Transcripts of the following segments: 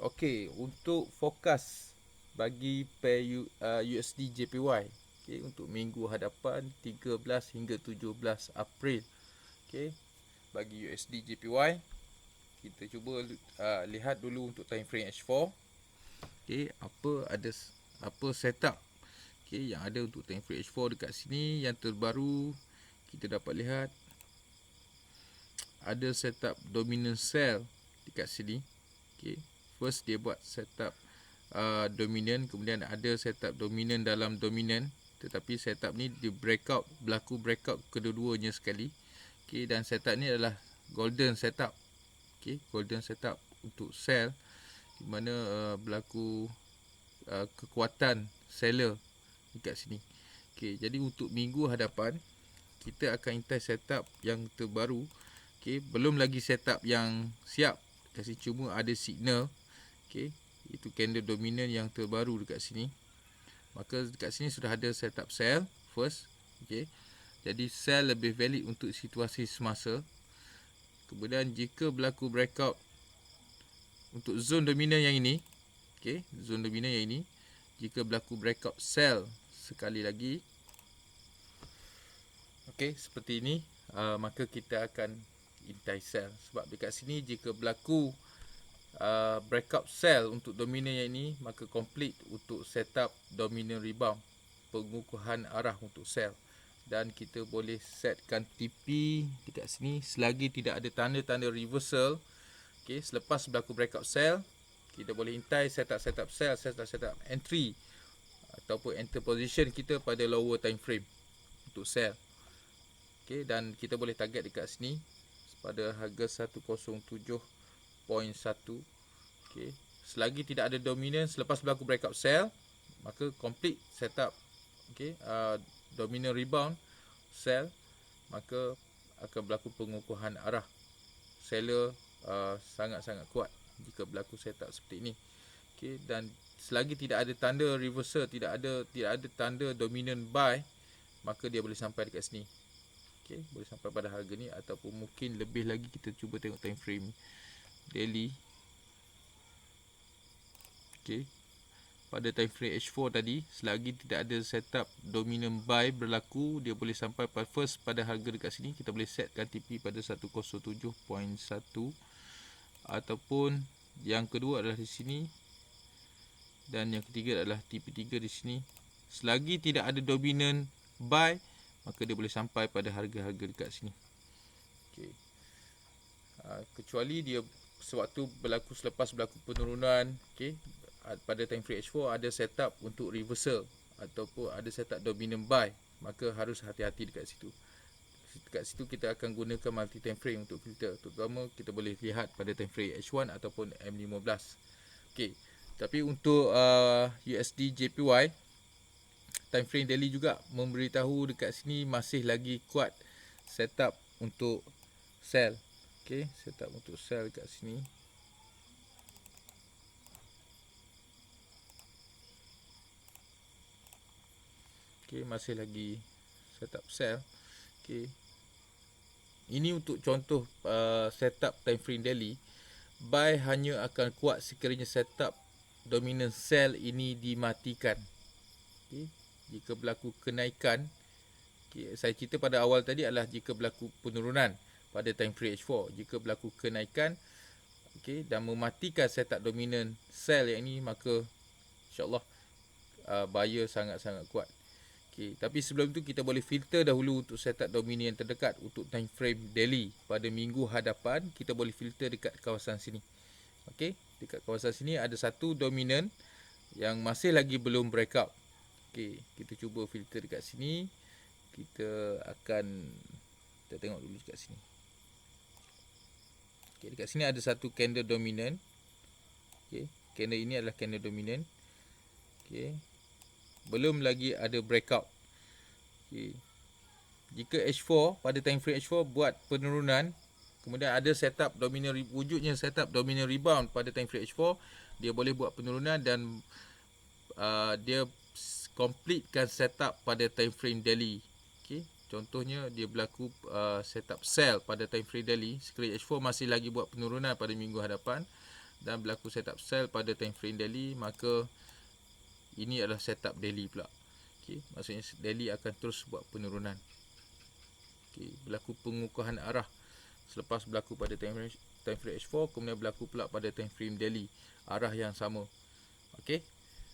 Okey, untuk fokus bagi pair USD JPY, okey, untuk minggu hadapan 13 hingga 17 April. Okey, bagi USD JPY kita cuba lihat dulu untuk time frame H4. Okey, apa setup okey yang ada untuk time frame H4 dekat sini yang terbaru. Kita dapat lihat ada setup dominant sell dekat sini. Okey, first dia buat setup dominant, kemudian ada setup dominant dalam dominant, tetapi setup ni dia berlaku breakout kedua-duanya sekali. Okey, dan setup ni adalah golden setup. Okey, golden setup untuk sell, di mana berlaku kekuatan seller dekat sini. Okey, jadi untuk minggu hadapan kita akan intai setup yang terbaru. Okey, belum lagi setup yang siap, kasi cuma ada signal. Okey, itu candle dominant yang terbaru dekat sini. Maka dekat sini sudah ada setup sell first. Okey, jadi sell lebih valid untuk situasi semasa. Kemudian jika berlaku breakout untuk zone dominant yang ini, okey, zone dominant yang ini, jika berlaku breakout sell sekali lagi, okey, seperti ini, maka kita akan intai sell. Sebab dekat sini jika berlaku breakout sell untuk dominant yang ini, maka complete untuk setup dominant rebound, pengukuhan arah untuk sell. Dan kita boleh setkan TP dekat sini selagi tidak ada tanda-tanda reversal. Okey, selepas berlaku breakout sell, kita boleh intai setup sell, setup entry ataupun enter position kita pada lower time frame untuk sell. Okey, dan kita boleh target dekat sini pada harga 107.1. Okey, selagi tidak ada dominant selepas berlaku breakout sell, maka complete setup. Okey, dominant rebound sell, maka akan berlaku pengukuhan arah. Seller sangat-sangat kuat jika berlaku setup seperti ini. Okey, dan selagi tidak ada tanda reversal, tidak ada tanda dominant buy, maka dia boleh sampai dekat sini. Okey, boleh sampai pada harga ni, ataupun mungkin lebih lagi. Kita cuba tengok time frame daily. Okey, pada time frame H4 tadi, selagi tidak ada setup dominant buy berlaku, dia boleh sampai first pada harga dekat sini. Kita boleh setkan TP pada 107.1, ataupun yang kedua adalah di sini, dan yang ketiga adalah TP3 di sini. Selagi tidak ada dominant buy, maka dia boleh sampai pada harga-harga dekat sini. Okey, kecuali dia sewaktu selepas berlaku penurunan, okey, pada time frame H4 ada setup untuk reversal ataupun ada setup dominant buy, maka harus hati-hati dekat situ. Dekat situ kita akan gunakan multi time frame untuk filter, terutama kita boleh lihat pada time frame H1 ataupun M15. Okey, tapi untuk USD JPY time frame daily juga memberitahu dekat sini masih lagi kuat setup untuk sell. Okey, setup untuk sell dekat sini. Okey, masih lagi setup sell. Okey, ini untuk contoh setup time frame daily. Buy hanya akan kuat sekiranya setup dominant sell ini dimatikan. Okey, jika berlaku kenaikan, okay, saya cerita pada awal tadi adalah jika berlaku penurunan pada time frame H4. Jika berlaku kenaikan, okay, dan mematikan setup dominant sell yang ini, maka insyaAllah buyer sangat-sangat kuat. Okay, tapi sebelum itu kita boleh filter dahulu untuk setup dominant yang terdekat untuk time frame daily. Pada minggu hadapan kita boleh filter dekat kawasan sini. Okay, dekat kawasan sini ada satu dominant yang masih lagi belum breakout. Okay, kita cuba filter dekat sini. Kita tengok dulu dekat sini. Okay, dekat sini ada satu candle dominant. Okay, candle ini adalah candle dominant. Okay, belum lagi ada breakout. Okay, jika H4 pada time frame H4 buat penurunan, kemudian ada setup dominant, wujudnya setup dominant rebound pada time frame H4, dia boleh buat penurunan dan dia completekan setup pada time frame daily. Okay, contohnya dia berlaku setup sell pada time frame daily. Sekali H4 masih lagi buat penurunan pada minggu hadapan, dan berlaku setup sell pada time frame daily, maka ini adalah setup daily pula. Okey, maksudnya daily akan terus buat penurunan. Okey, berlaku pengukuhan arah selepas berlaku pada time frame H4, kemudian berlaku pula pada time frame daily, arah yang sama. Okey.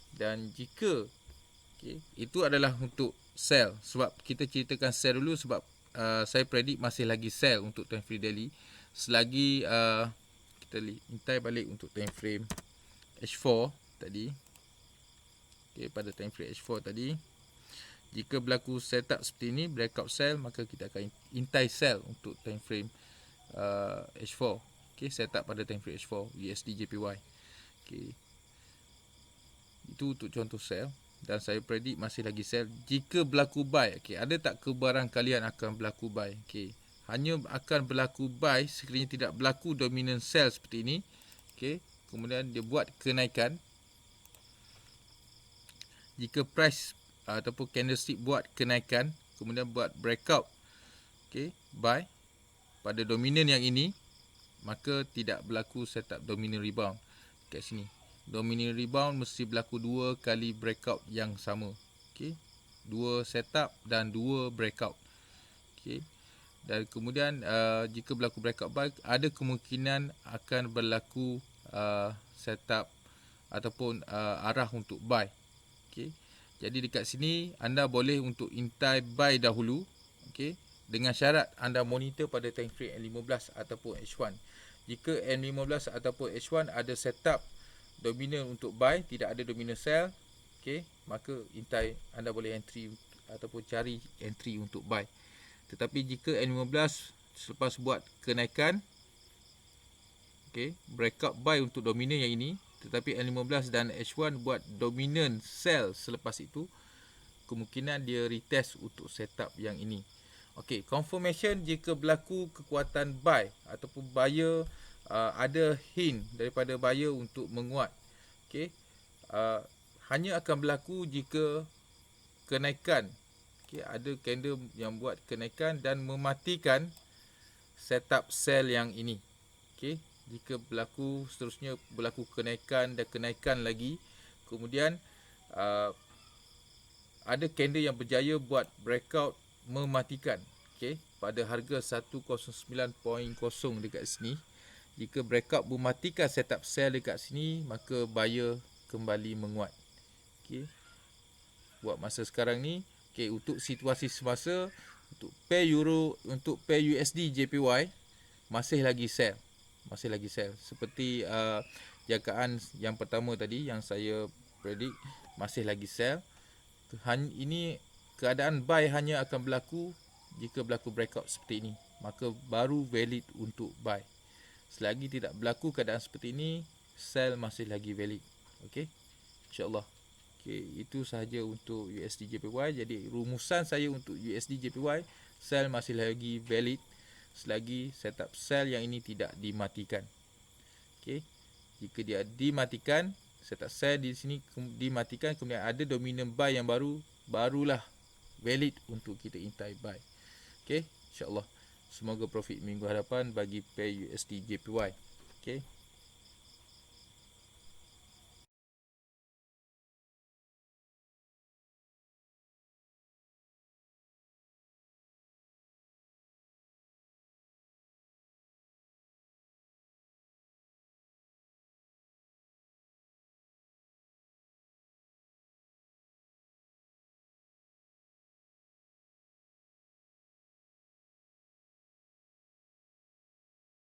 Dan jika itu adalah untuk sell, sebab kita ceritakan sell dulu sebab saya predik masih lagi sell untuk time frame daily. Selagi kita intai balik untuk time frame H4 tadi. Pada time frame H4 tadi, jika berlaku setup seperti ini, breakout sell, maka kita akan intai sell untuk time frame H4. Setup pada time frame H4 USD JPY. Itu untuk contoh sell, dan saya predik masih lagi sell. Jika berlaku buy, ada tak kebarangkalian akan berlaku buy? Hanya akan berlaku buy sekiranya tidak berlaku dominant sell seperti ini. Kemudian dia buat kenaikan. Jika price ataupun candlestick buat kenaikan, kemudian buat breakout buy pada dominan yang ini, maka tidak berlaku setup dominant rebound. Kat sini dominant rebound mesti berlaku 2 kali breakout yang sama. 2 setup dan 2 breakout. Dan kemudian jika berlaku breakout buy, ada kemungkinan akan berlaku setup ataupun arah untuk buy. Jadi dekat sini anda boleh untuk intai buy dahulu, dengan syarat anda monitor pada time frame M15 ataupun H1. Jika M15 ataupun H1 ada setup dominan untuk buy, tidak ada dominan sell, maka intai, anda boleh entry ataupun cari entry untuk buy. Tetapi jika M15 selepas buat kenaikan, breakout buy untuk dominan yang ini, tetapi M15 dan H1 buat dominan sell selepas itu, kemungkinan dia retest untuk setup yang ini. Confirmation jika berlaku kekuatan buy ataupun buyer, ada hint daripada buyer untuk menguat. Hanya akan berlaku jika kenaikan, ada candle yang buat kenaikan dan mematikan setup sell yang ini. Jika berlaku seterusnya, berlaku kenaikan dan kenaikan lagi, kemudian ada candle yang berjaya buat breakout mematikan pada harga 109.0 dekat sini. Jika breakout mematikan setup sell dekat sini, maka buyer kembali menguat. Buat masa sekarang ni, untuk situasi semasa, untuk pair euro, untuk pair USD JPY masih lagi sell. Seperti jagaan yang pertama tadi yang saya predik, masih lagi sell. Ini keadaan buy hanya akan berlaku jika berlaku breakout seperti ini, maka baru valid untuk buy. Selagi tidak berlaku keadaan seperti ini, sell masih lagi valid. InsyaAllah. Itu sahaja untuk USD JPY. Jadi rumusan saya untuk USD JPY, sell masih lagi valid selagi setup sell yang ini tidak dimatikan. Jika dia dimatikan, setup sell di sini dimatikan, kemudian ada dominant buy yang barulah valid untuk kita intai buy. InsyaAllah. Semoga profit minggu hadapan bagi pair USD JPY.